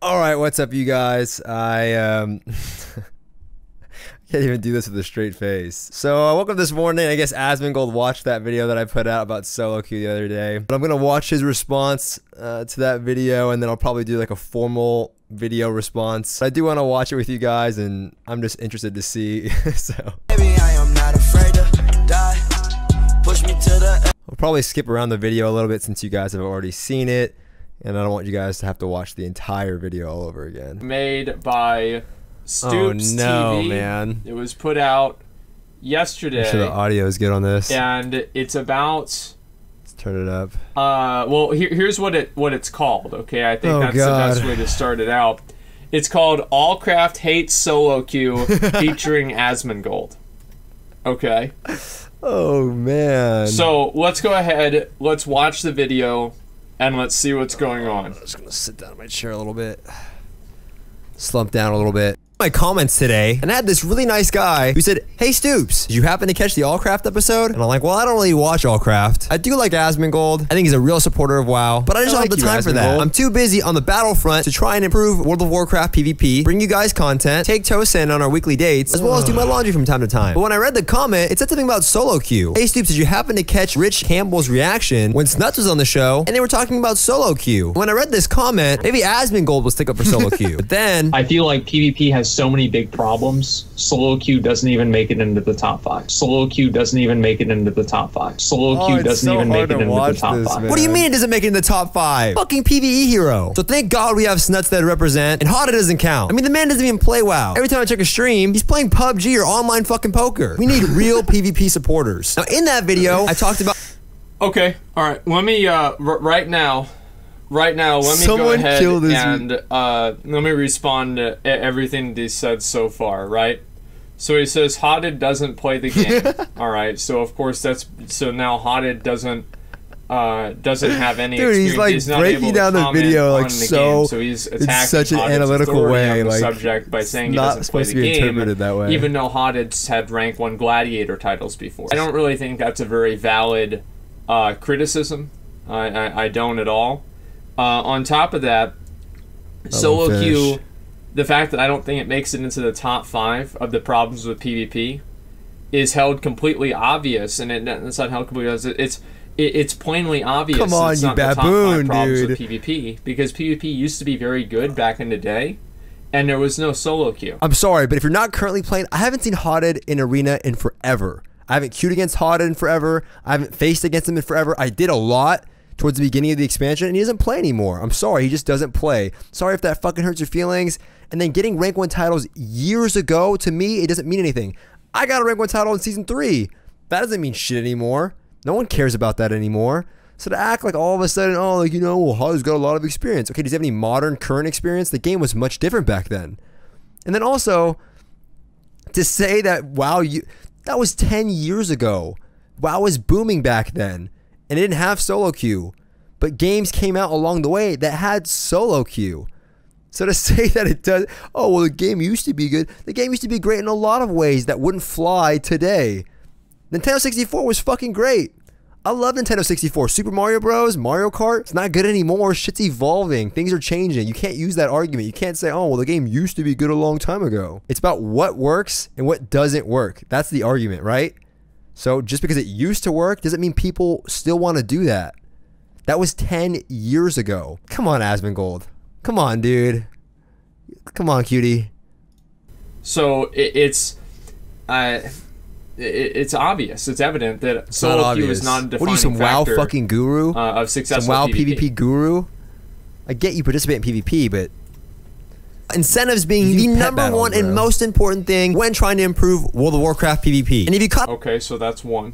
All right, what's up, you guys? I can't even do this with a straight face. So I woke up this morning. I guess Asmongold watched that video that I put out about solo queue the other day. But I'm gonna watch his response to that video, and then I'll probably do like a formal video response. I do want to watch it with you guys, and I'm just interested to see. So Baby, I am not afraid to die. Push me to the I'll probably skip around the video a little bit since you guys have already seen it, and I don't want you guys to have to watch the entire video all over again. Made by Stoopzz TV. Man. It was put out yesterday. Make sure the audio is good on this. And it's about. Let's turn it up. Well, here's what it's called. Okay, I think that's God. the best way to start it out. It's called Allcraft Hates Solo Queue featuring Asmongold. Okay. Oh man. So let's go ahead. Let's watch the video, and let's see what's going on. I'm just gonna sit down in my chair a little bit. Slump down a little bit. My comments today, and I had this really nice guy who said, "Hey Stoopzz, did you happen to catch the Allcraft episode?" And I'm like, well, I don't really watch Allcraft. I do like Asmongold. I think he's a real supporter of WoW, but I just don't have the time for that. I'm too busy on the battlefront to try and improve World of Warcraft PvP, bring you guys content, take Tosin on our weekly dates, as well as do my laundry from time to time. But when I read the comment, it said something about solo queue. Hey Stoopzz, did you happen to catch Rich Campbell's reaction when Snuts was on the show, and they were talking about solo queue? When I read this comment, maybe Asmongold will stick up for solo queue. But then I feel like PvP has so many big problems. Solo queue doesn't even make it into the top 5. Solo queue doesn't even make it into the top 5. Solo queue doesn't even make it into the top 5. What do you mean it doesn't make it in the top 5? Fucking PvE hero. So thank God we have Snuts that represent, and Hada doesn't count. I mean, the man doesn't even play WoW. Every time I check a stream, he's playing PUBG or online fucking poker. We need real PvP supporters. Now, in that video, I talked about... Okay, all right. Let me right now, let me go ahead and let me respond to everything that he said so far, right? So he says Hotted doesn't play the game. All right, so of course so now Hotted doesn't have any Dude, experience. he's like he's not breaking down the video like so he's attacking it's such an Hotted's analytical way, on the like subject by saying he not doesn't play supposed the to be game, interpreted that way. even though Hotted's had rank 1 gladiator titles before. I don't really think that's a very valid criticism. I don't at all. On top of that, solo queue, the fact that I don't think it makes it into the top 5 of the problems with PvP is held completely obvious, and it's not held completely obvious. It's plainly obvious. Come on, it's you not the top 5 baboon, problems dude. with PvP, because PvP used to be very good back in the day, and there was no solo queue. I'm sorry, but if you're not currently playing, I haven't seen Hotted in Arena in forever. I haven't queued against Hotted in forever. I haven't faced against him in forever. I did a lot towards the beginning of the expansion, and he doesn't play anymore. I'm sorry, he just doesn't play. Sorry if that fucking hurts your feelings. And then getting rank 1 titles years ago, to me, it doesn't mean anything. I got a rank 1 title in season 3. That doesn't mean shit anymore. No one cares about that anymore. So to act like all of a sudden, oh, like, you know, well, Hot's got a lot of experience. Okay, does he have any modern, current experience? The game was much different back then. And then also, to say that, wow, that was 10 years ago. WoW was booming back then, and it didn't have solo queue. But games came out along the way that had solo queue. So to say that it does, oh, well, the game used to be good. The game used to be great in a lot of ways that wouldn't fly today. Nintendo 64 was fucking great. I love Nintendo 64. Super Mario Bros, Mario Kart, it's not good anymore. Shit's evolving. Things are changing. You can't use that argument. You can't say, oh, well, the game used to be good a long time ago. It's about what works and what doesn't work. That's the argument, right? So just because it used to work doesn't mean people still want to do that. That was 10 years ago. Come on, Asmongold. Come on, dude. Come on, cutie. So it's obvious. It's evident that solo queue is not a defining factor. What are you, some WoW fucking guru? Of successful some WoW PvP guru? I get you participate in PvP, but incentives being the number one and most important thing when trying to improve World of Warcraft PvP. And if you cut... Okay, so that's one.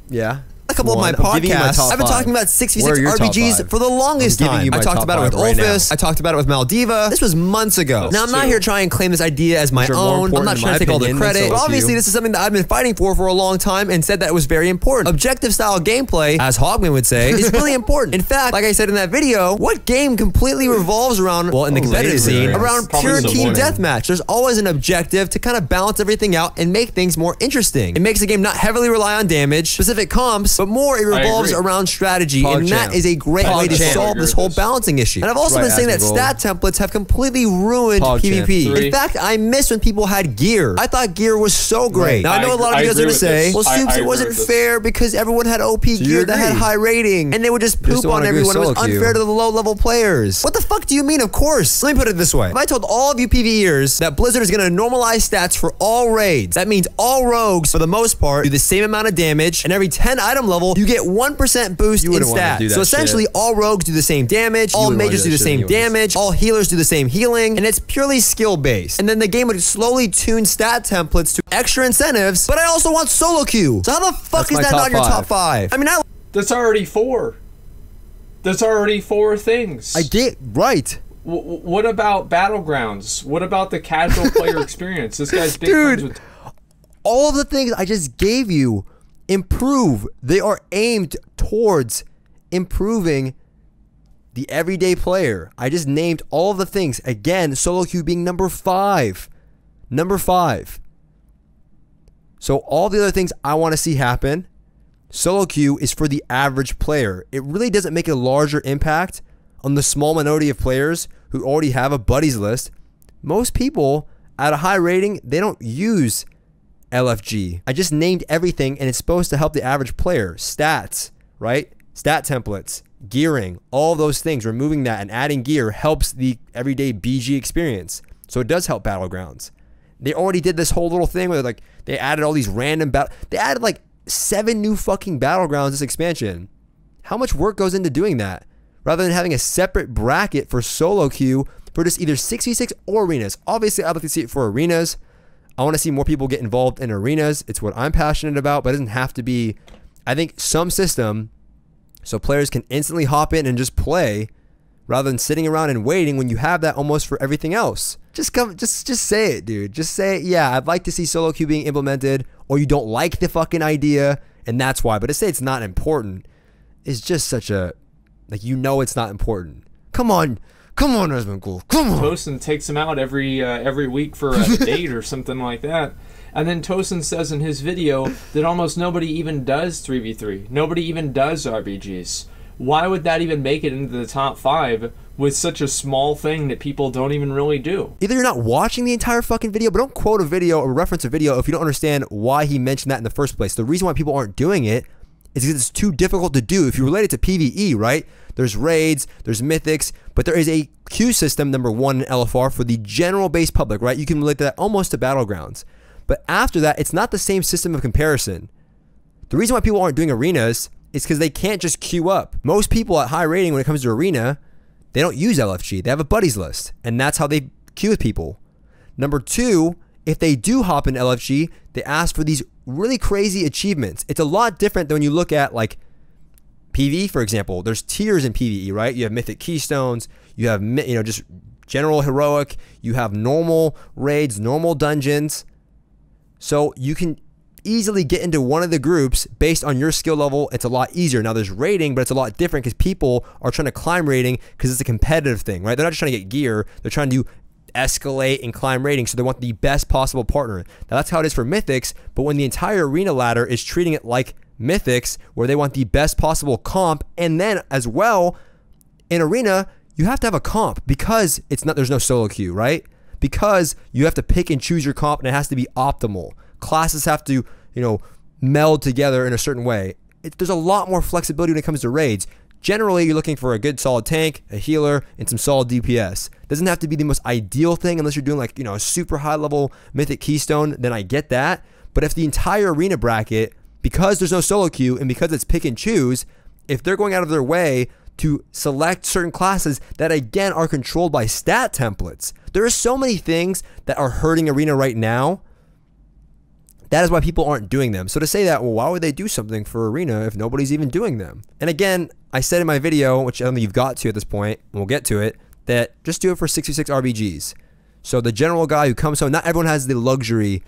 Yeah. a couple of my podcasts, I've been talking about 6v6 RPGs for the longest time. I talked about it with Olfus. I talked about it with Maldiva. This was months ago. Now, I'm not here trying to claim this idea as my own. I'm not trying to take all the credit. But obviously, this is something that I've been fighting for a long time and said that it was very important. Objective style gameplay, as Hogman would say, is really important. In fact, like I said in that video, what game completely revolves around, well, in the competitive scene, around pure team deathmatch? There's always an objective to kind of balance everything out and make things more interesting. It makes the game not heavily rely on damage, specific comps, but more it revolves around strategy, and that is a great way to solve this whole balancing issue. And I've also been saying that stat templates have completely ruined PvP. In fact, I miss when people had gear. I thought gear was so great. Now I know a lot of you guys are gonna say, well, Stoopzz, it wasn't fair because everyone had OP gear that had high rating, and they would just poop on everyone. It was unfair to the low-level players. What the fuck do you mean? Of course. Let me put it this way. If I told all of you PvEers that Blizzard is gonna normalize stats for all raids, that means all rogues, for the most part, do the same amount of damage, and every 10 item level, you get 1% boost in stats. So essentially, all rogues do the same damage, all mages do the same damage, all healers do the same healing, and it's purely skill-based. And then the game would slowly tune stat templates to extra incentives, but I also want solo queue. So how the fuck is that not your top 5? I mean, that's already 4. That's already 4 things. I get right. What about Battlegrounds? What about the casual player experience? This guy's big friends with... All of the things I just gave you improve. They are aimed towards improving the everyday player. I just named all of the things. Again, solo queue being number 5. Number 5. So all the other things I want to see happen, solo queue is for the average player. It really doesn't make a larger impact on the small minority of players who already have a buddies list. Most people at a high rating, they don't use LFG. I just named everything, and it's supposed to help the average player. Stats, right? Stat templates, gearing, all of those things. Removing that and adding gear helps the everyday BG experience. So it does help Battlegrounds. They already did this whole little thing where like they added all these random they added like 7 new fucking Battlegrounds this expansion. How much work goes into doing that? Rather than having a separate bracket for solo queue for just either 6v6 or arenas. Obviously, I'd like to see it for arenas. I want to see more people get involved in arenas. It's what I'm passionate about, but it doesn't have to be. I think some system so players can instantly hop in and just play rather than sitting around and waiting when you have that almost for everything else. Just say it, dude. Just say it. Yeah, I'd like to see solo queue being implemented, or you don't like the fucking idea and that's why. But to say it's not important is just such a, like, you know it's not important. Come on, Asmongold, come on. Tosin takes him out every week for a date or something like that. And then Tosin says in his video that almost nobody even does 3v3. Nobody even does RBGs. Why would that even make it into the top 5 with such a small thing that people don't even really do? Either you're not watching the entire fucking video, but don't quote a video or reference a video if you don't understand why he mentioned that in the first place. The reason why people aren't doing it is because it's too difficult to do. If you relate it to PvE, right? There's raids, there's mythics, but there is a queue system, number 1 in LFR, for the general base public, right? You can relate that almost to Battlegrounds. But after that, it's not the same system of comparison. The reason why people aren't doing arenas is because they can't just queue up. Most people at high rating, when it comes to arena, they don't use LFG. They have a buddies list, and that's how they queue with people. Number 2, if they do hop in LFG, they ask for these really crazy achievements. It's a lot different than when you look at like PvE, for example. There's tiers in PvE, right? You have mythic keystones, you have, you know, just general heroic, you have normal raids, normal dungeons. So you can easily get into one of the groups based on your skill level. It's a lot easier. Now there's rating, but it's a lot different because people are trying to climb rating because it's a competitive thing, right? They're not just trying to get gear. They're trying to escalate and climb rating, so they want the best possible partner. Now that's how it is for mythics, but when the entire arena ladder is treating it like mythics, where they want the best possible comp, and then as well in arena you have to have a comp because there's no solo queue, right? Because you have to pick and choose your comp, and it has to be optimal. Classes have to, you know, meld together in a certain way. There's a lot more flexibility when it comes to raids. Generally, you're looking for a good solid tank, a healer, and some solid DPS. Doesn't have to be the most ideal thing unless you're doing like, you know, a super high level mythic keystone, then I get that. But if the entire arena bracket, because there's no solo queue and because it's pick and choose, if they're going out of their way to select certain classes that again are controlled by stat templates, there are so many things that are hurting arena right now. That is why people aren't doing them. So to say that, well, why would they do something for arena if nobody's even doing them? And again, I said in my video, which I don't think you've got to at this point, and we'll get to it, that just do it for 6v6 RBGs. So the general guy who comes home, not everyone has the luxury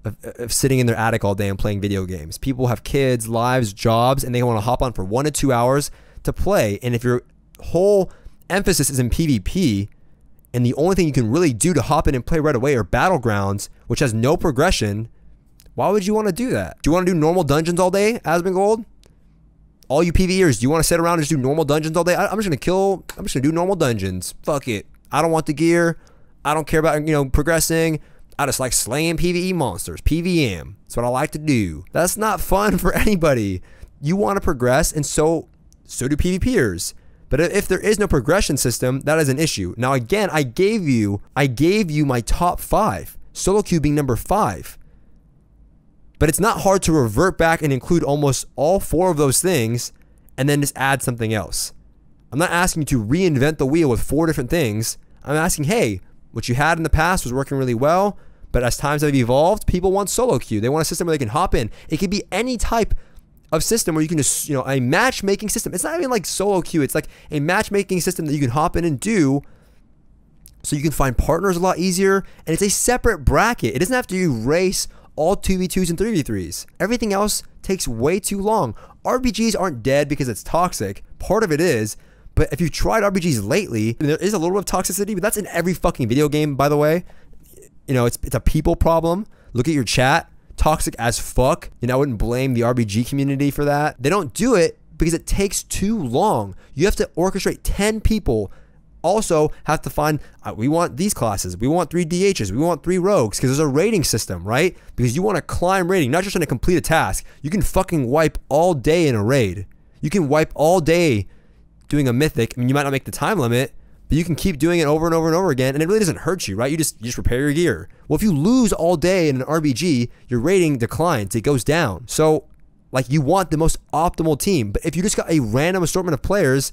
of sitting in their attic all day and playing video games. People have kids, lives, jobs, and they want to hop on for 1 to 2 hours to play. And if your whole emphasis is in PvP, and the only thing you can really do to hop in and play right away are Battlegrounds, which has no progression, why would you want to do that? Do you want to do normal dungeons all day, Asmongold? All you PvEers, do you want to sit around and just do normal dungeons all day? I'm just gonna do normal dungeons. Fuck it. I don't want the gear. I don't care about, progressing. I just like slaying PvE monsters. PvM. That's what I like to do. That's not fun for anybody. You want to progress, and so do PvPers. But if there is no progression system, that is an issue. Now again, I gave you my top 5. Solo queue being number 5. But it's not hard to revert back and include almost all 4 of those things and then just add something else. I'm not asking you to reinvent the wheel with 4 different things. I'm asking, hey, what you had in the past was working really well, but as times have evolved, people want solo queue. They want a system where they can hop in. It could be any type of system where you can just, a matchmaking system. It's not even like solo queue. It's like a matchmaking system that you can hop in and do so you can find partners a lot easier. And it's a separate bracket. It doesn't have to erase all 2v2s and 3v3s. Everything else takes way too long. RBGs aren't dead because it's toxic. Part of it is, but if you've tried RBGs lately, there is a little bit of toxicity, but that's in every fucking video game, by the way. It's a people problem. Look at your chat. Toxic as fuck. I wouldn't blame the RBG community for that. They don't do it because it takes too long. You have to orchestrate 10 people. Also have to find, we want these classes, we want 3 DHs, we want 3 rogues, because there's a rating system, right? Because you want to climb rating, not just trying to complete a task. You can fucking wipe all day in a raid. You can wipe all day doing a mythic. You might not make the time limit, but you can keep doing it over and over and over again, and it really doesn't hurt you, right? You just repair your gear. Well, if you lose all day in an RBG, your rating declines, it goes down. So, you want the most optimal team, but if you just got a random assortment of players,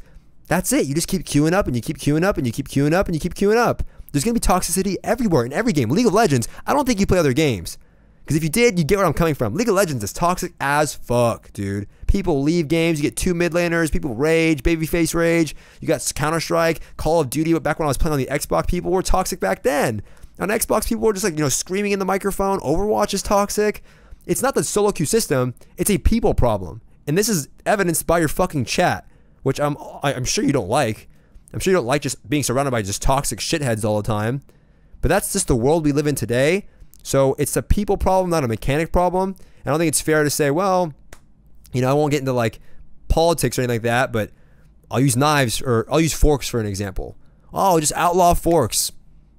that's it. You just keep queuing up and you keep queuing up and you keep queuing up and you keep queuing up. There's going to be toxicity everywhere in every game. League of Legends, I don't think you play other games. Because if you did, you get where I'm coming from. League of Legends is toxic as fuck, dude. People leave games. You get 2 mid laners. People rage. Babyface rage. You got Counter-Strike, Call of Duty. But back when I was playing on the Xbox, people were toxic back then. On Xbox, people were just screaming in the microphone. Overwatch is toxic. It's not the solo queue system. It's a people problem. And this is evidenced by your fucking chat, which I'm sure you don't like. I'm sure you don't like just being surrounded by just toxic shitheads all the time. But that's just the world we live in today. So it's a people problem, not a mechanic problem. And I don't think it's fair to say, well, I won't get into politics or anything like that, but I'll use knives or I'll use forks for an example. Oh, just outlaw forks.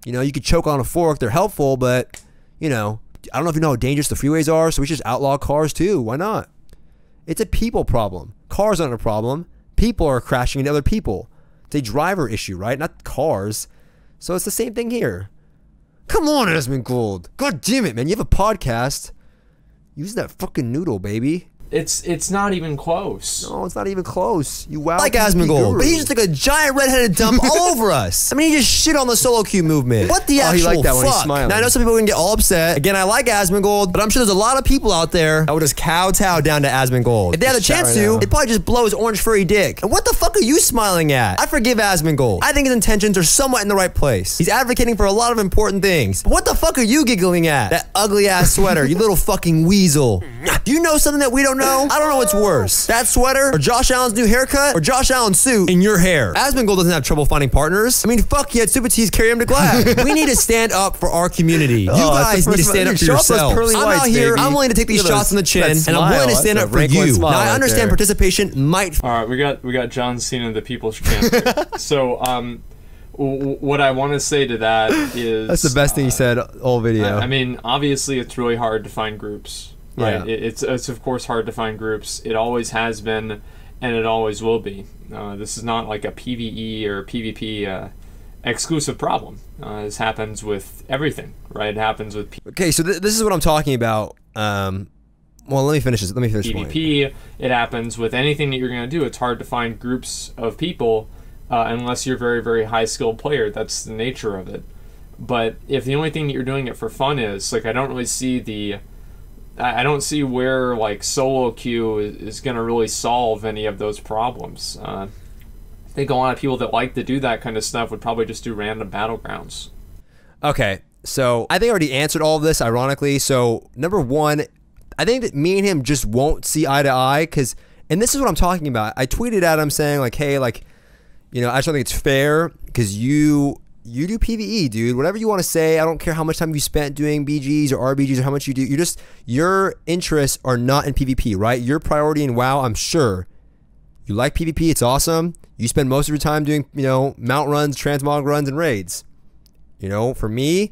You could choke on a fork. They're helpful, but, I don't know if you know how dangerous the freeways are, so we should just outlaw cars too. Why not? It's a people problem. Cars aren't a problem. People are crashing into other people. It's a driver issue, right? Not cars. So it's the same thing here. Come on, Asmongold. God damn it, man. You have a podcast. Use that fucking noodle, baby. It's not even close. No, it's not even close. You wow. Like Asmongold, but he just took a giant redheaded dump all over us. He just shit on the solo queue movement. What the actual he liked that fuck? When he's smiling. Now I know some people can get all upset. Again, I like Asmongold, but I'm sure there's a lot of people out there that would just kowtow down to Asmongold. If they had a chance to, they'd probably just blow his orange furry dick. And what the fuck are you smiling at? I forgive Asmongold. I think his intentions are somewhat in the right place. He's advocating for a lot of important things. But what the fuck are you giggling at? That ugly ass sweater, you little fucking weasel. Do you know something that we don't know? I don't know what's worse, that sweater, or Josh Allen's new haircut, or Josh Allen's suit in your hair. Asmongold doesn't have trouble finding partners. Fuck, you had Stoopzz carry him to glass. We need to stand up for our community. You guys need to stand up for yourselves. I'm out here, I'm willing to take these shots on the chin, and I'm willing to stand up for you. Now, I understand participation might... All right, we got John Cena, the people's champ. So, what I want to say to that is... That's the best thing he said all video. Obviously, it's really hard to find groups. Right, yeah. It's of course hard to find groups. It always has been, and it always will be. This is not like a PvE or PvP exclusive problem. This happens with everything, right? It happens with okay, so this is what I'm talking about. Well, let me finish this. Let me finish PvP. It happens with anything that you're going to do. It's hard to find groups of people unless you're a very, very high skilled player. That's the nature of it. But if the only thing that you're doing it for fun is I don't really see I don't see where solo queue is going to really solve any of those problems. I think a lot of people that like to do that kind of stuff would probably just do random battlegrounds. Okay, so I think I already answered all of this, ironically. So number one, I think that me and him just won't see eye to eye and this is what I'm talking about. I tweeted at him saying hey, I just don't think it's fair because you do PvE, dude. Whatever you want to say, I don't care how much time you spent doing BGs or RBGs or how much you do. Your interests are not in PvP, right? Your priority in WoW, I'm sure, You like PvP, it's awesome. You spend most of your time doing, you know, mount runs, transmog runs, and raids. You know, for me,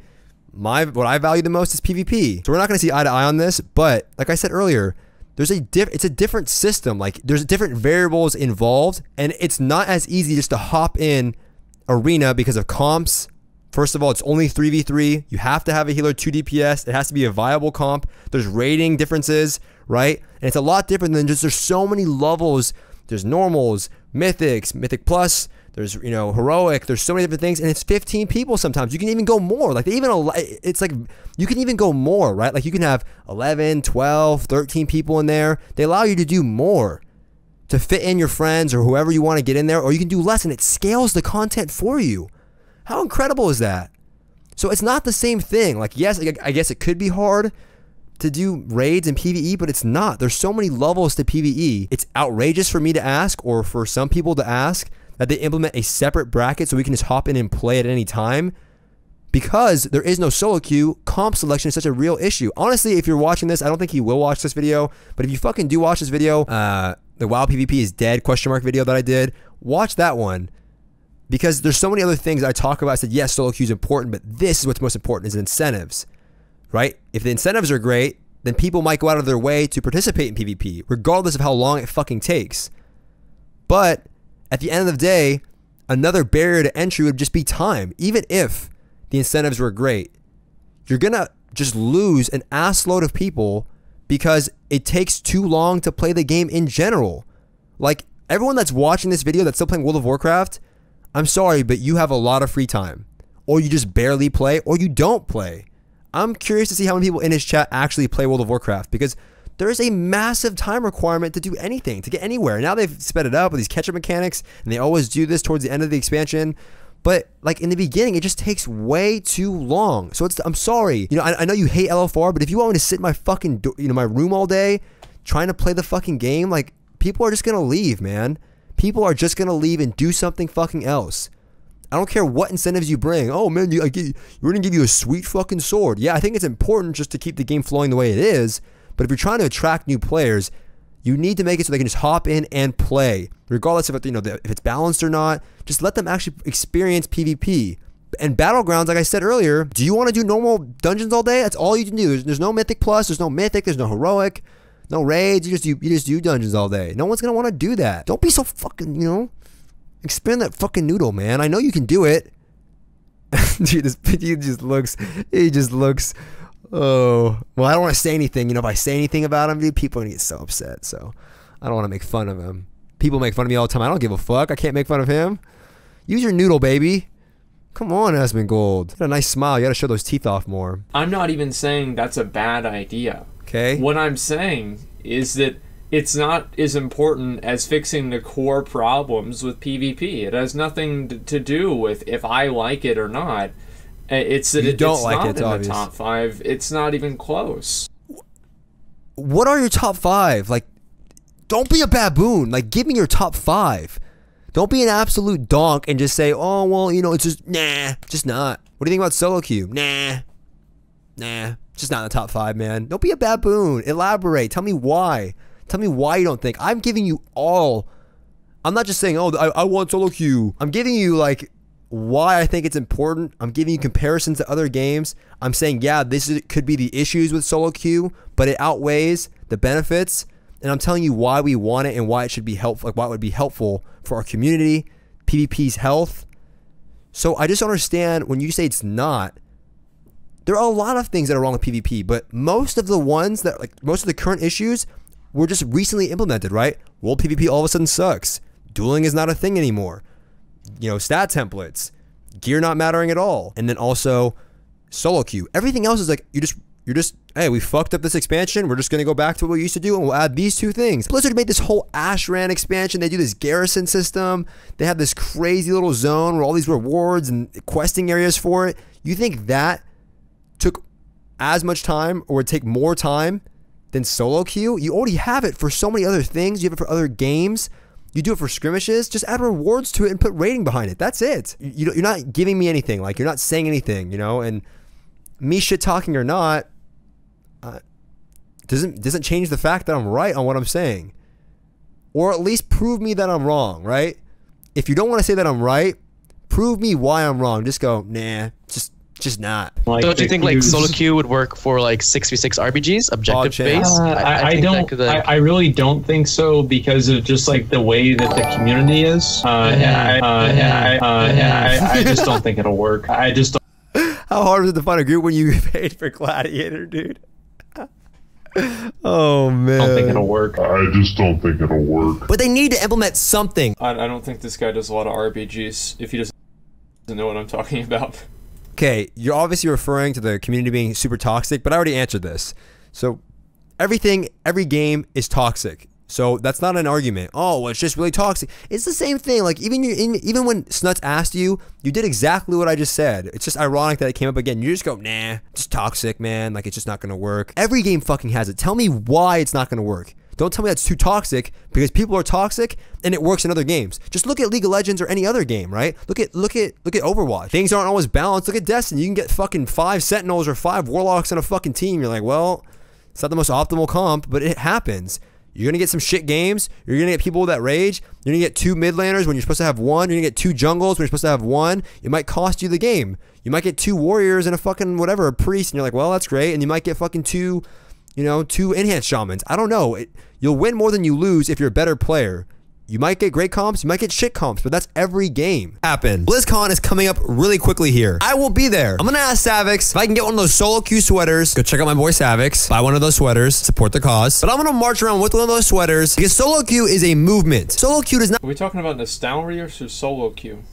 what I value the most is PvP. So we're not going to see eye to eye on this, but like I said earlier, it's a different system. Like, there's different variables involved, and it's not as easy just to hop in Arena because of comps. First of all, it's only 3v3. You have to have a healer 2 DPS. It has to be a viable comp. There's rating differences, right? And it's a lot different than just, there's so many levels. There's normals, mythics, mythic plus, there's, you know, heroic, there's so many different things, and it's 15 people sometimes. You can even go more. Like, it's like, you can even go more, right? Like, you can have 11, 12, 13 people in there. They allow you to do more, to fit in your friends or whoever you want to get in there, or you can do less, and it scales the content for you. How incredible is that? So it's not the same thing. Like, yes, I guess it could be hard to do raids and PvE, but it's not. There's so many levels to PvE. It's outrageous for me to ask, or for some people to ask, that they implement a separate bracket so we can just hop in and play at any time, because there is no solo queue. Comp selection is such a real issue. Honestly, if you're watching this, I don't think you will watch this video, but if you fucking do watch this video, the WoW PvP is dead ? Video that I did, watch that one, because there's so many other things I talk about. I said, yes, solo queue is important, but this is what's most important, is incentives. Right? If the incentives are great, then people might go out of their way to participate in PvP, regardless of how long it fucking takes. But at the end of the day, another barrier to entry would just be time. Even if the incentives were great, you're gonna just lose an ass load of people because it takes too long to play the game in general. Like, everyone that's watching this video that's still playing World of Warcraft, I'm sorry, but you have a lot of free time. Or you just barely play, or you don't play. I'm curious to see how many people in his chat actually play World of Warcraft, because there is a massive time requirement to do anything, to get anywhere. Now they've sped it up with these catch-up mechanics, and they always do this towards the end of the expansion. But like, in the beginning, it just takes way too long. So I'm sorry. You know, I know you hate LFR, but if you want me to sit in my fucking, my room all day trying to play the fucking game, like, people are just gonna leave, man. People are just gonna leave and do something fucking else. I don't care what incentives you bring. Oh man, we're gonna give you a sweet fucking sword. Yeah, I think it's important just to keep the game flowing the way it is. But if you're trying to attract new players, you need to make it so they can just hop in and play, regardless of if it's balanced or not. Just let them actually experience PvP. And Battlegrounds, like I said earlier, do you want to do normal dungeons all day? That's all you can do. There's no mythic plus. There's no mythic. There's no heroic. No raids. You just do dungeons all day. No one's gonna want to do that. Don't be so fucking, expand that fucking noodle, man. I know you can do it. Dude, he just looks, oh, well, I don't want to say anything. If I say anything about him, dude, people are going to get so upset. So I don't want to make fun of him. People make fun of me all the time. I don't give a fuck. I can't make fun of him. Use your noodle, baby. Come on, Asmongold. Got a nice smile. You got to show those teeth off more. I'm not even saying that's a bad idea. Okay. What I'm saying is that it's not as important as fixing the core problems with PvP. It has nothing to do with if I like it or not. It's that it's not in the top 5. It's not even close. What are your top 5? Like, don't be a baboon. Like, give me your top 5. Don't be an absolute donk and just say, oh, well, it's just, nah, just not. What do you think about solo queue? Nah, just not in the top 5, man. Don't be a baboon. Elaborate. Tell me why. Tell me why you don't think. I'm giving you all. I'm not just saying, oh, I want solo queue. I'm giving you, like, why I think it's important. I'm giving you comparisons to other games. I'm saying, yeah, could be the issues with solo queue, but it outweighs the benefits. And I'm telling you why we want it and why it should be helpful, like why it would be helpful for our community, PvP's health. So I just don't understand when you say it's not. There are a lot of things that are wrong with PvP, but most of the ones that, like, most of the current issues were just recently implemented, right? World PvP all of a sudden sucks. Dueling is not a thing anymore. Stat templates, gear not mattering at all. And then also solo queue. Everything else is like, you're just, hey, we fucked up this expansion. We're just going to go back to what we used to do and we'll add these 2 things. Blizzard made this whole Ashran expansion. They do this garrison system. They have this crazy little zone where all these rewards and questing areas for it. You think that took as much time or would take more time than solo queue? You already have it for so many other things. You have it for other games. You do it for skirmishes. Just add rewards to it and put rating behind it. That's it. You're not giving me anything. Like, you're not saying anything, and me shit talking or not, doesn't change the fact that I'm right on what I'm saying. or at least prove me that I'm wrong, right? If you don't want to say that I'm right, prove me why I'm wrong. Just go, nah, just not. Like, don't you think like solo queue would work for like 6v6 RPGs, objective based? I really don't think so because of just like the way that the community is. I just don't think it'll work. I just don't. How hard was it to find a group when you paid for Gladiator, dude? Oh man, I don't think it'll work. I just don't think it'll work. But they need to implement something. I don't think this guy does a lot of RPGs if he doesn't know what I'm talking about. Okay, you're obviously referring to the community being super toxic, but I already answered this. So every game is toxic. So that's not an argument. Oh, well, it's just really toxic. It's the same thing. Like even when Snuts asked you, you did exactly what I just said. It's just ironic that it came up again. You just go, nah, it's toxic, man. Like it's just not gonna work. Every game fucking has it. Tell me why it's not gonna work. Don't tell me that's too toxic, because people are toxic and it works in other games. Just look at League of Legends or any other game, right? Look at Overwatch. Things aren't always balanced. Look at Destiny. You can get fucking 5 Sentinels or 5 Warlocks on a fucking team. You're like, well, it's not the most optimal comp, but it happens. You're going to get some shit games. You're going to get people that rage. You're going to get 2 mid laners when you're supposed to have 1. You're going to get 2 jungles when you're supposed to have 1. It might cost you the game. You might get 2 warriors and a fucking whatever, a priest, and you're like, well, that's great. And you might get fucking 2 enhanced shamans. I don't know. You'll win more than you lose if you're a better player. You might get great comps, you might get shit comps, but that's every game. BlizzCon is coming up really quickly here. I will be there. I'm gonna ask Savix if I can get one of those solo queue sweaters. Go check out my boy Savix. Buy one of those sweaters. Support the cause. But I'm gonna march around with one of those sweaters because solo queue is a movement. Solo queue does not. Are we talking about nostalgia or solo queue?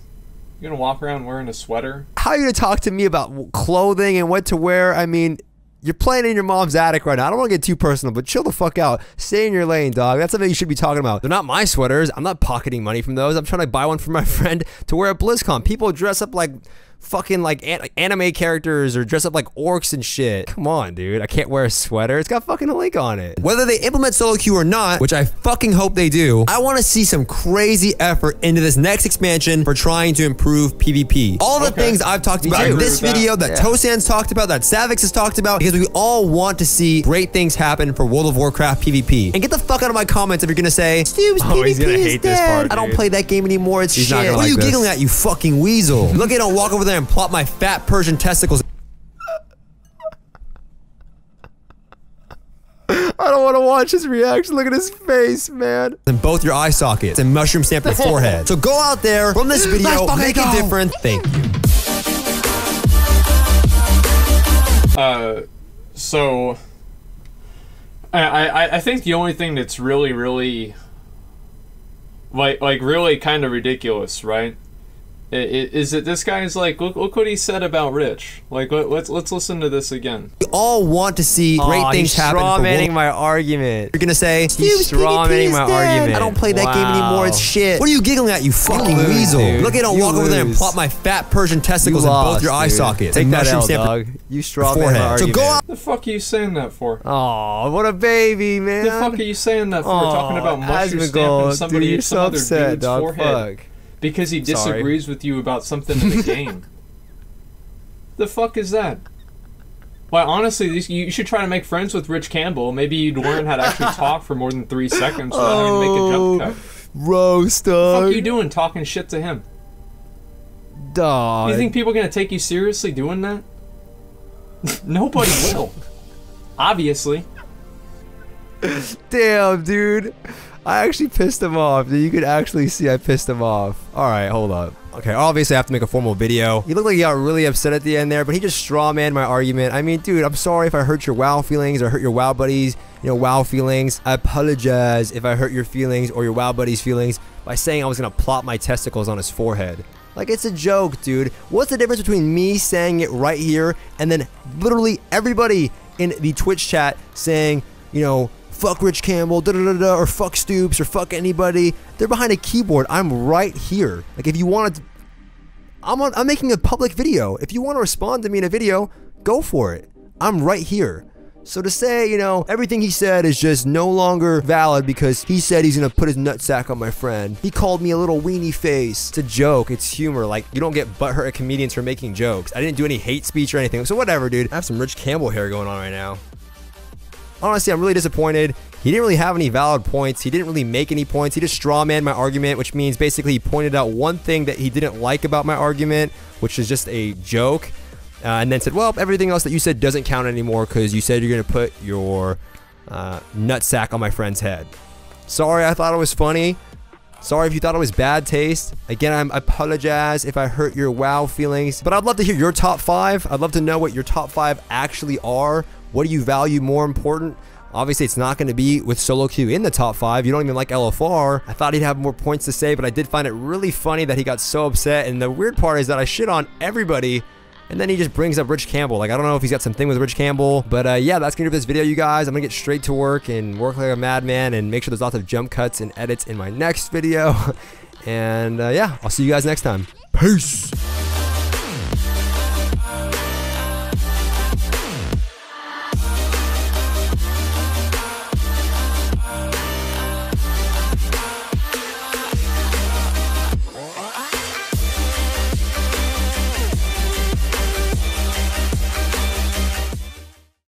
You're gonna walk around wearing a sweater? How are you gonna talk to me about clothing and what to wear? I mean, you're playing in your mom's attic right now. I don't want to get too personal, but chill the fuck out. Stay in your lane, dog. That's something you should be talking about. They're not my sweaters. I'm not pocketing money from those. I'm trying to buy one for my friend to wear at BlizzCon. People dress up like fucking like anime characters or dress up like orcs and shit. Come on, dude. I can't wear a sweater. It's got fucking a link on it. Whether they implement solo queue or not, which I fucking hope they do, I want to see some crazy effort into this next expansion for trying to improve PvP. All the things I've talked about in this video, that Tosan's talked about, that Savix has talked about, because we all want to see great things happen for World of Warcraft PvP. And get the fuck out of my comments if you're gonna say, Stoopzz, PvP is dead. I don't play that game anymore. It's shit. What are you giggling at, you fucking weasel? Look at him walk over there and plop my fat Persian testicles. I don't want to watch his reaction. Look at his face, man. In both your eye sockets and mushroom stamp your forehead. So go out there from this video, make a difference. Thank you. So I think the only thing that's really really kind of ridiculous, right, is that this guy's like, look what he said about Rich. Like, let's listen to this again. We all want to see great things happen. He's strawmanning my argument. You're gonna say, he's strawmanning my argument. I don't play that game anymore. It's shit. What are you giggling at, you fucking weasel? Dude. Look at him walk over there and plop my fat Persian testicles in both your eye sockets. Take that L, dog. You strawman my argument. So go out. The fuck are you saying that for? Oh, what a baby, man. The fuck are you saying that for? Talking about mushroom stamping somebody in some other dude's forehead. Because he disagrees with you about something in the game. The fuck is that? Why, honestly, you should try to make friends with Rich Campbell. Maybe you'd learn how to actually talk for more than 3 seconds without having to make a jump cut. Roast, dog. What the fuck are you doing talking shit to him? Dog. You think people are going to take you seriously doing that? Nobody will. Obviously. Damn, dude. I actually pissed him off. You could actually see I pissed him off. Alright, hold up. Okay, obviously I have to make a formal video. He looked like he got really upset at the end there, but he just strawmanned my argument. I mean, dude, I'm sorry if I hurt your WoW feelings or hurt your WoW buddies, WoW feelings. I apologize if I hurt your feelings or your WoW buddies' feelings by saying I was gonna plop my testicles on his forehead. Like, it's a joke, dude. What's the difference between me saying it right here and then literally everybody in the Twitch chat saying, fuck Rich Campbell, or fuck Stoopzz, or fuck anybody? They're behind a keyboard. I'm right here. Like, if you want to, I'm making a public video. If you want to respond to me in a video, go for it. I'm right here. So to say, everything he said is just no longer valid because he said he's gonna put his nutsack on my friend. He called me a little weenie face. It's a joke. It's humor. Like, you don't get butthurt at comedians for making jokes. I didn't do any hate speech or anything. So whatever, dude. I have some Rich Campbell hair going on right now. honestly, I'm really disappointed. He didn't really have any valid points. He didn't really make any points. He just strawmanned my argument, which means basically he pointed out one thing that he didn't like about my argument, which is just a joke, and then said, well, everything else that you said doesn't count anymore because you said you're going to put your nutsack on my friend's head. Sorry, I thought it was funny. Sorry if you thought it was bad taste. Again, I apologize if I hurt your WoW feelings, but I'd love to hear your top 5. I'd love to know what your top 5 actually are. What do you value more important? Obviously, it's not going to be with solo queue in the top 5. You don't even like LFR. I thought he'd have more points to say, but I did find it really funny that he got so upset. And the weird part is that I shit on everybody, and then he just brings up Rich Campbell. Like, I don't know if he's got something with Rich Campbell, but yeah, that's gonna do for this video, you guys. I'm gonna get straight to work and work like a madman and make sure there's lots of jump cuts and edits in my next video. And yeah, I'll see you guys next time. Peace.